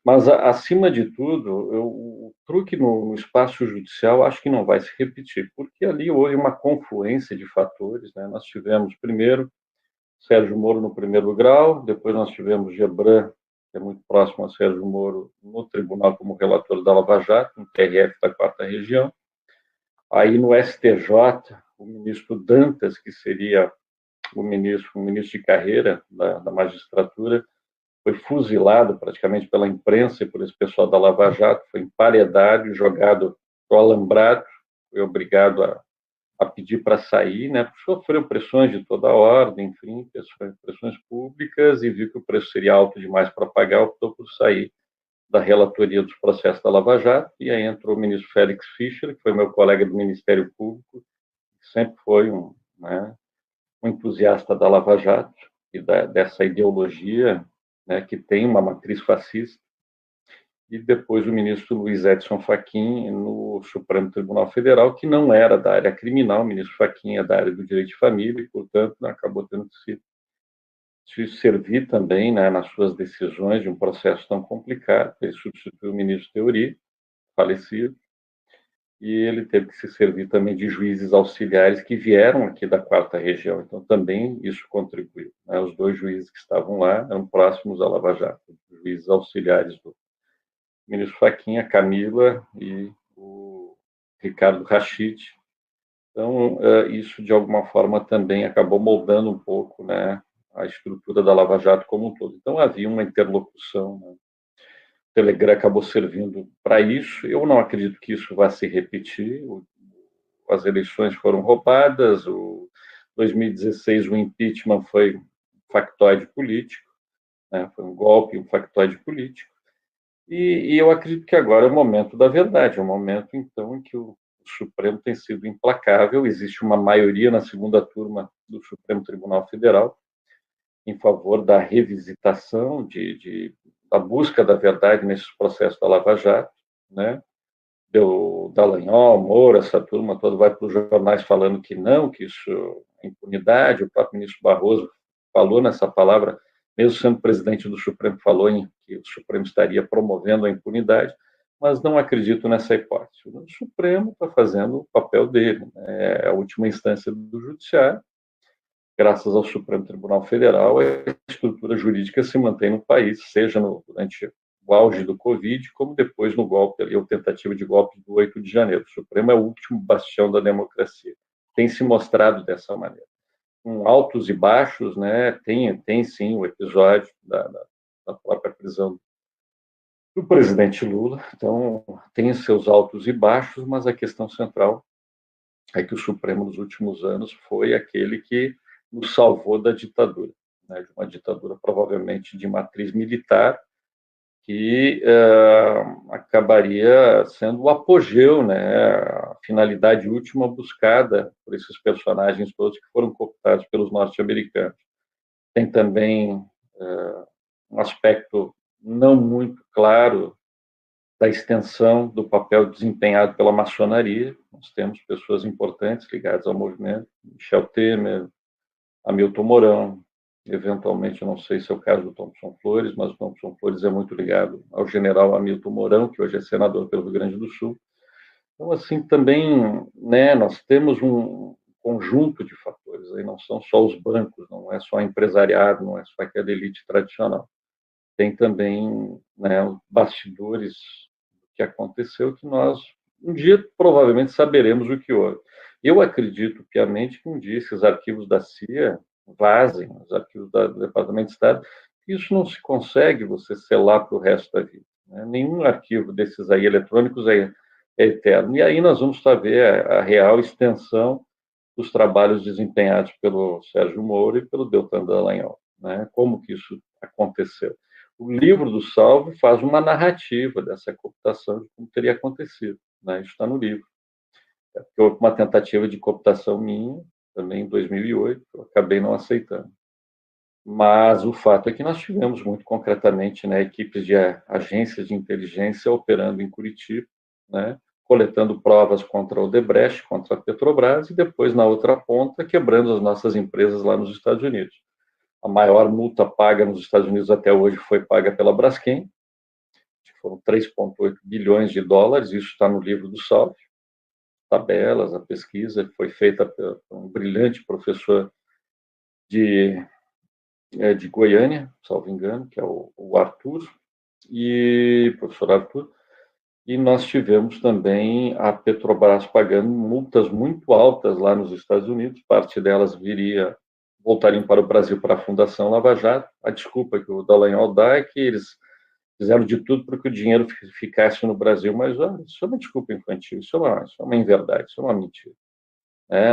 Mas, acima de tudo, o truque no espaço judicial acho que não vai se repetir, porque ali houve uma confluência de fatores, né? Nós tivemos, primeiro, Sérgio Moro no primeiro grau, depois nós tivemos Gebran, que é muito próximo a Sérgio Moro, no tribunal como relator da Lava Jato, no TRF da quarta região. Aí no STJ, o ministro Dantas, que seria um ministro de carreira da magistratura, foi fuzilado praticamente pela imprensa e por esse pessoal da Lava Jato, foi emparedado e jogado pro alambrado, foi obrigado a pedir para sair, né? Sofreu pressões de toda a ordem, enfim, pressões públicas e viu que o preço seria alto demais para pagar, optou por sair da relatoria dos processos da Lava Jato, e aí entrou o ministro Félix Fischer, que foi meu colega do Ministério Público, que sempre foi né, um entusiasta da Lava Jato e dessa ideologia, né, que tem uma matriz fascista, e depois o ministro Luiz Edson Fachin no Supremo Tribunal Federal, que não era da área criminal, o ministro Fachin é da área do direito de família, e, portanto, acabou tendo que se servir também, né, nas suas decisões de um processo tão complicado. Ele substituiu o ministro Teori, falecido, e ele teve que se servir também de juízes auxiliares que vieram aqui da quarta região. Então, também isso contribuiu, né? Os dois juízes que estavam lá eram próximos à Lava Jato, juízes auxiliares do ministro Fachin, a Camila e o Ricardo Rachid. Então, isso, de alguma forma, também acabou moldando um pouco, né, a estrutura da Lava Jato como um todo. Então, havia uma interlocução, né? O Telegram acabou servindo para isso. Eu não acredito que isso vá se repetir. As eleições foram roubadas, o 2016 o impeachment foi um factoide político, né? Foi um golpe, um factoide político. E eu acredito que agora é o momento da verdade, é o momento, então, em que o Supremo tem sido implacável. Existe uma maioria na segunda turma do Supremo Tribunal Federal em favor da revisitação, da busca da verdade nesses processos da Lava Jato, né? Dallagnol, Moura, essa turma toda vai para os jornais falando que não, que isso é impunidade. O próprio ministro Barroso falou nessa palavra, mesmo sendo presidente do Supremo, falou em que o Supremo estaria promovendo a impunidade, mas não acredito nessa hipótese. O Supremo está fazendo o papel dele, né? É a última instância do Judiciário. Graças ao Supremo Tribunal Federal, a estrutura jurídica se mantém no país, seja durante o auge do Covid, como depois no golpe, ali, a tentativa de golpe do 8 de janeiro. O Supremo é o último bastião da democracia. Tem se mostrado dessa maneira. Com altos e baixos, né? Tem sim o episódio da própria prisão do presidente Lula. Então, tem seus altos e baixos, mas a questão central é que o Supremo, nos últimos anos, foi aquele que nos salvou da ditadura, né? De uma ditadura provavelmente de matriz militar, que acabaria sendo o apogeu, né, a finalidade última buscada por esses personagens todos que foram cooptados pelos norte-americanos. Tem também um aspecto não muito claro da extensão do papel desempenhado pela maçonaria. Nós temos pessoas importantes ligadas ao movimento, Michel Temer, Hamilton Mourão, eventualmente, eu não sei se é o caso do Thompson Flores, mas o Thompson Flores é muito ligado ao general Hamilton Mourão, que hoje é senador pelo Rio Grande do Sul. Então, assim, também, né, nós temos um conjunto de fatores, aí não são só os bancos, não é só empresariado, não é só aquela elite tradicional. Tem também, né, os bastidores do que aconteceu, que nós, um dia, provavelmente saberemos o que houve. Eu acredito piamente que um dia esses arquivos da CIA vazem, os arquivos do Departamento de Estado, isso não se consegue você selar para o resto da vida, né? Nenhum arquivo desses aí eletrônicos é eterno. E aí nós vamos saber a real extensão dos trabalhos desempenhados pelo Sérgio Moro e pelo Deltan Dallagnol, né? Como que isso aconteceu. O livro do Salvo faz uma narrativa dessa cooptação, de como teria acontecido, né? Isso está no livro. Houve uma tentativa de cooptação minha, também em 2008, eu acabei não aceitando. Mas o fato é que nós tivemos, muito concretamente, né, equipes de agências de inteligência operando em Curitiba, né, coletando provas contra o Odebrecht, contra a Petrobras, e depois, na outra ponta, quebrando as nossas empresas lá nos Estados Unidos. A maior multa paga nos Estados Unidos até hoje foi paga pela Braskem. foram 3,8 bilhões de dólares, isso está no livro do Salve, tabelas, a pesquisa foi feita por um brilhante professor de, de Goiânia, salvo engano, que é o Arthur, e professor Arthur, e nós tivemos também a Petrobras pagando multas muito altas lá nos Estados Unidos, parte delas voltariam para o Brasil para a Fundação Lava Jato. A desculpa que o Dallagnol dá é que eles fizeram de tudo para que o dinheiro ficasse no Brasil, mas olha, isso é uma desculpa infantil, isso é uma inverdade, isso é uma mentira.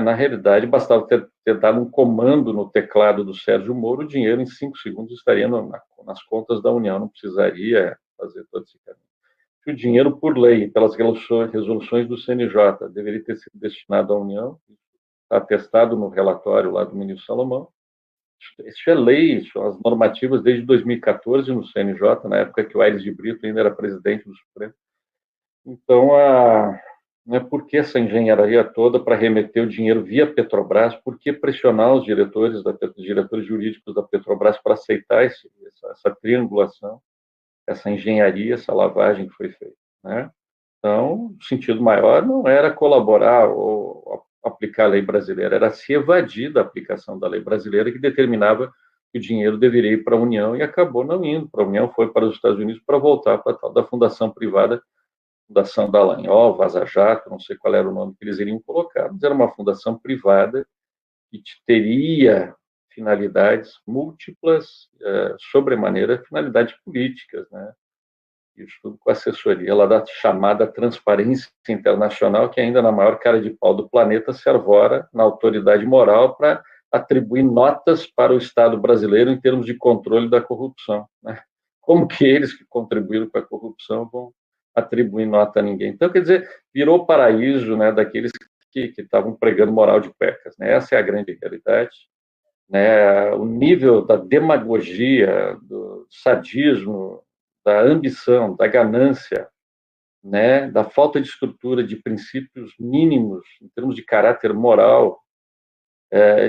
Na realidade, bastava ter dado um comando no teclado do Sérgio Moro, o dinheiro em 5 segundos estaria nas contas da União, não precisaria fazer todo esse caminho. Que o dinheiro, por lei, pelas resoluções do CNJ, deveria ter sido destinado à União, está atestado no relatório lá do ministro Salomão. Isso é lei, são as normativas desde 2014 no CNJ, na época que o Aires de Brito ainda era presidente do Supremo. Então, por que essa engenharia toda para remeter o dinheiro via Petrobras? Por que pressionar os diretores jurídicos da Petrobras para aceitar essa triangulação, essa engenharia, essa lavagem que foi feita, né? Então, o sentido maior não era colaborar ou aplicar a lei brasileira, era se evadir da aplicação da lei brasileira que determinava que o dinheiro deveria ir para a União e acabou não indo para a União, foi para os Estados Unidos para voltar para a tal da fundação privada, Fundação Dallagnol, Vaza Jato, não sei qual era o nome que eles iriam colocar, mas era uma fundação privada que teria finalidades múltiplas, sobremaneira finalidades políticas, né? Isso tudo com assessoria lá da chamada Transparência Internacional, que ainda na maior cara de pau do planeta se arvora na autoridade moral para atribuir notas para o Estado brasileiro em termos de controle da corrupção, né? Como que eles que contribuíram com a corrupção vão atribuir nota a ninguém? Então, quer dizer, virou paraíso, né, daqueles que estavam pregando moral de cuecas, né? Essa é a grande realidade, né? O nível da demagogia, do sadismo, da ambição, da ganância, né, da falta de estrutura, de princípios mínimos em termos de caráter moral,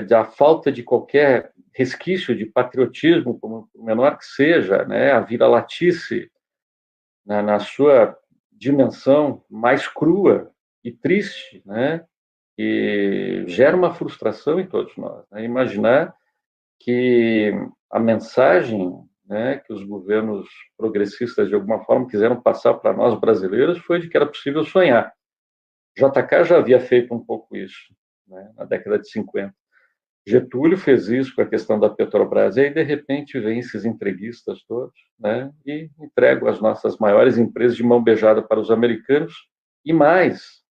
da falta de qualquer resquício de patriotismo, por menor que seja, né, a vira-latice na sua dimensão mais crua e triste, né, e gera uma frustração em todos nós, né? Imaginar que a mensagem, né, que os governos progressistas, de alguma forma, quiseram passar para nós brasileiros foi de que era possível sonhar. JK já havia feito um pouco isso, né, na década de 50. Getúlio fez isso com a questão da Petrobras, e aí, de repente, vem esses entreguistas todos, né, e entregam as nossas maiores empresas de mão beijada para os americanos, e mais,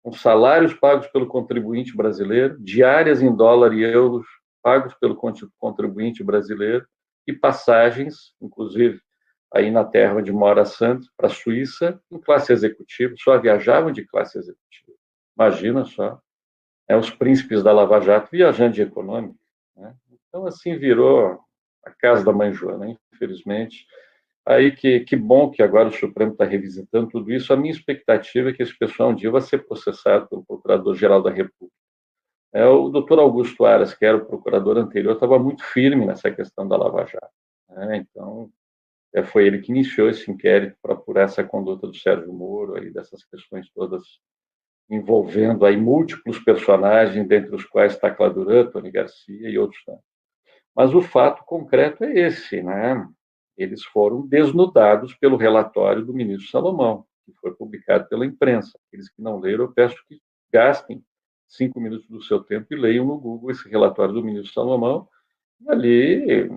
com salários pagos pelo contribuinte brasileiro, diárias em dólar e euros pagos pelo contribuinte brasileiro, e passagens, inclusive aí na terra onde mora Santos, para a Suíça, em classe executiva, só viajavam de classe executiva. Imagina só, os príncipes da Lava Jato viajando de econômica, né? Então, assim, virou a casa da mãe Joana, infelizmente. Aí que bom que agora o Supremo está revisitando tudo isso. A minha expectativa é que esse pessoal um dia vai ser processado pelo Procurador-Geral da República. O doutor Augusto Aras, que era o procurador anterior, estava muito firme nessa questão da Lava Jato, né? Então, foi ele que iniciou esse inquérito para apurar essa conduta do Sérgio Moro, aí, dessas questões todas envolvendo aí múltiplos personagens, dentre os quais Tacla Duran, Tony Garcia e outros tantos. Mas o fato concreto é esse, né? Eles foram desnudados pelo relatório do ministro Salomão, que foi publicado pela imprensa. Aqueles que não leram, eu peço que gastem 5 minutos do seu tempo e leiam no Google esse relatório do ministro Salomão. E ali,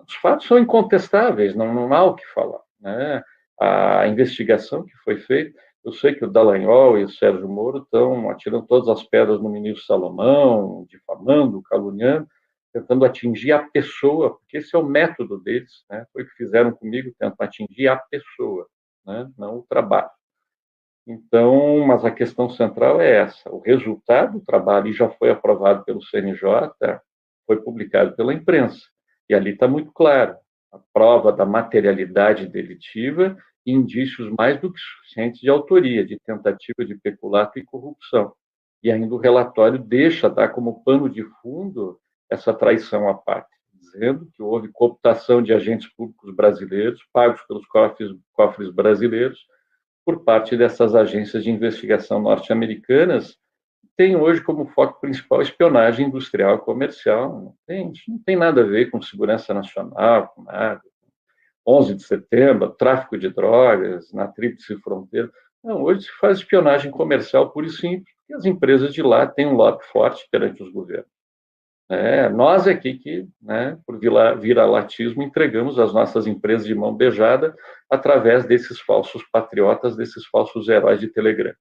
os fatos são incontestáveis, não há o que falar, né? A investigação que foi feita, eu sei que o Dallagnol e o Sérgio Moro estão atirando todas as pedras no ministro Salomão, difamando, caluniando, tentando atingir a pessoa, porque esse é o método deles, né? Foi o que fizeram comigo, tentar atingir a pessoa, né? Não o trabalho. Então, mas a questão central é essa: o resultado do trabalho já foi aprovado pelo CNJ, foi publicado pela imprensa, e ali está muito claro a prova da materialidade delitiva e indícios mais do que suficientes de autoria, de tentativa de peculato e corrupção. E ainda o relatório deixa dar como pano de fundo essa traição à pátria, dizendo que houve cooptação de agentes públicos brasileiros, pagos pelos cofres brasileiros, por parte dessas agências de investigação norte-americanas, tem hoje como foco principal espionagem industrial e comercial. Isso não tem nada a ver com segurança nacional, com nada. 11 de setembro, tráfico de drogas, na tríplice fronteira. Não, hoje se faz espionagem comercial pura e simples, porque as empresas de lá têm um lobby forte perante os governos. Nós aqui que, né, por viralatismo, entregamos as nossas empresas de mão beijada através desses falsos patriotas, desses falsos heróis de Telegram.